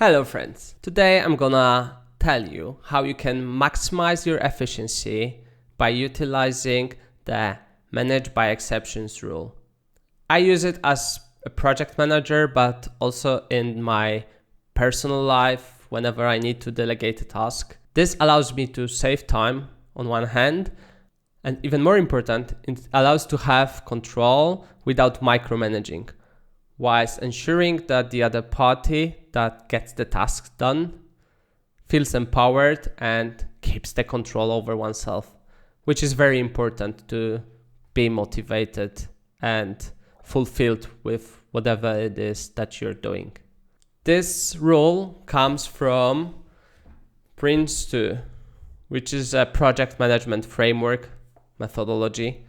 Hello friends, today I'm gonna tell you how you can maximize your efficiency by utilizing the manage by exceptions rule. I use it as a project manager, but also in my personal life whenever I need to delegate a task. This allows me to save time on one hand, and even more important, it allows to have control without micromanaging, whilst ensuring that the other party that gets the task done feels empowered and keeps the control over oneself, which is very important to be motivated and fulfilled with whatever it is that you're doing. This rule comes from Prince2, which is a project management framework methodology.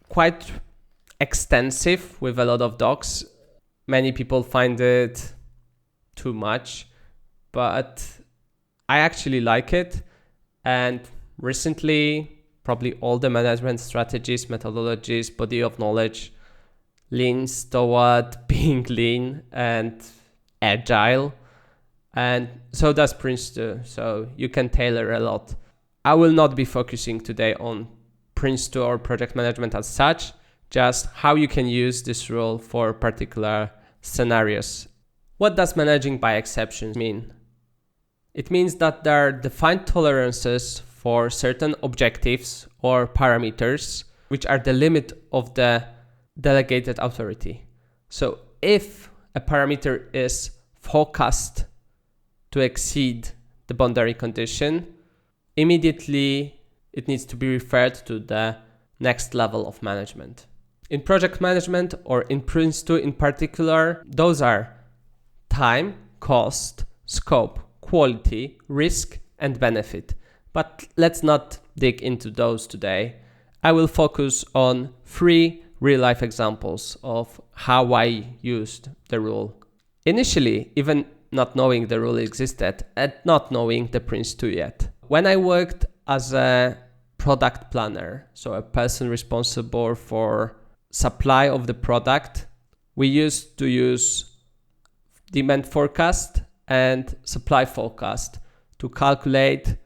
Quite extensive with a lot of docs. Many people find it too much, but I actually like it. And recently, probably all the management strategies, methodologies, body of knowledge leans toward being lean and agile. And so does Prince2. So you can tailor a lot. I will not be focusing today on Prince2 or project management as such, just how you can use this rule for particular scenarios. What does managing by exceptions mean? It means that there are defined tolerances for certain objectives or parameters, which are the limit of the delegated authority. So if a parameter is forecast to exceed the boundary condition, immediately it needs to be referred to the next level of management. In project management, or in Prince2 in particular, those are time, cost, scope, quality, risk, and benefit. But let's not dig into those today. I will focus on 3 real-life examples of how I used the rule. Initially, even not knowing the rule existed and not knowing the Prince2 yet. When I worked as a product planner, so a person responsible for supply of the product, we used to use demand forecast and supply forecast to calculate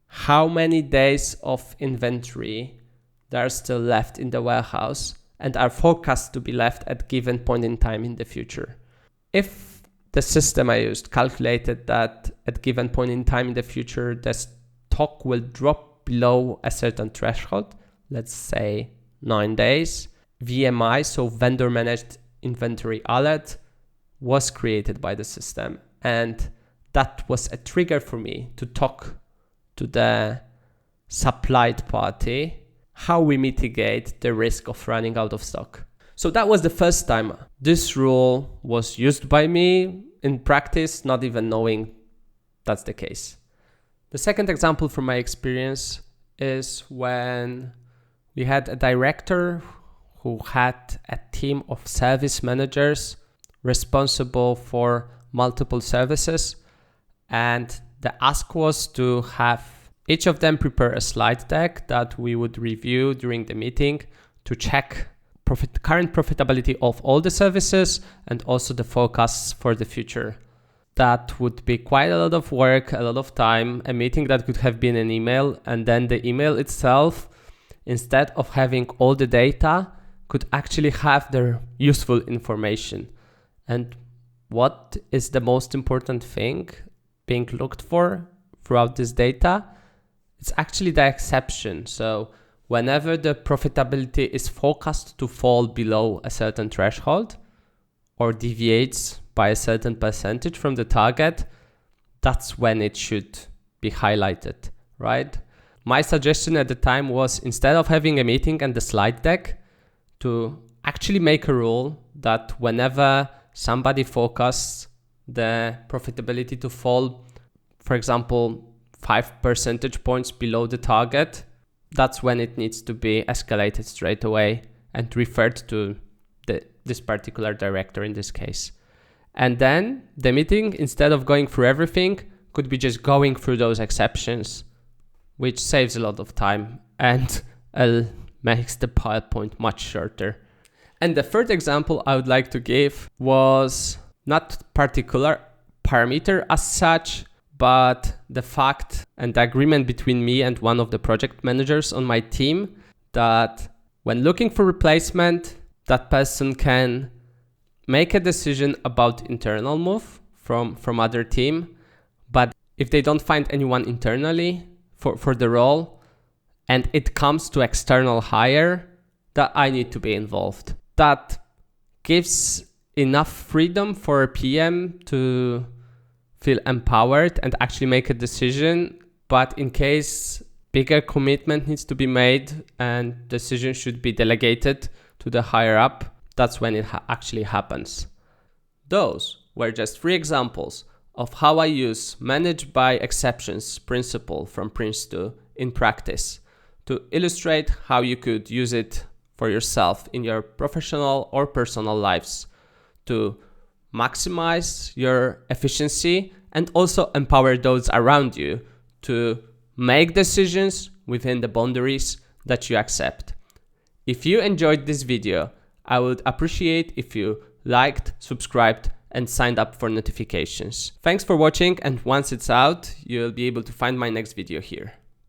how many days of inventory there are still left in the warehouse and are forecast to be left at given point in time in the future. If the system I used calculated that at given point in time in the future the stock will drop below a certain threshold, let's say 9 days, VMI, so vendor managed inventory alert, was created by the system. And that was a trigger for me to talk to the supplied party how we mitigate the risk of running out of stock. So that was the first time this rule was used by me in practice, not even knowing that's the case. The second example from my experience is when we had a director who had a team of service managers responsible for multiple services, and the ask was to have each of them prepare a slide deck that we would review during the meeting to check current profitability of all the services and also the forecasts for the future. That would be quite a lot of work, a lot of time, a meeting that could have been an email, and then the email itself, instead of having all the data, could actually have the useful information. And what is the most important thing being looked for throughout this data? It's actually the exception. So whenever the profitability is forecast to fall below a certain threshold or deviates by a certain percentage from the target, that's when it should be highlighted, right? My suggestion at the time was, instead of having a meeting and the slide deck, to actually make a rule that whenever somebody forecasts the profitability to fall, for example, 5 percentage points below the target, that's when it needs to be escalated straight away and referred to this particular director in this case. And then the meeting, instead of going through everything, could be just going through those exceptions, which saves a lot of time and makes the PowerPoint much shorter. And the third example I would like to give was not particular parameter as such, but the fact and the agreement between me and one of the project managers on my team that when looking for replacement, that person can make a decision about internal move from other team. But if they don't find anyone internally for the role and it comes to external hire, that I need to be involved. That gives enough freedom for a PM to feel empowered and actually make a decision. But in case bigger commitment needs to be made and decision should be delegated to the higher up, that's when it actually happens. Those were just 3 examples of how I use manage by exceptions principle from Prince2 in practice to illustrate how you could use it for yourself in your professional or personal lives to maximize your efficiency and also empower those around you to make decisions within the boundaries that you accept. If you enjoyed this video, I would appreciate if you liked, subscribed, and signed up for notifications. Thanks for watching, and once it's out, you'll be able to find my next video here.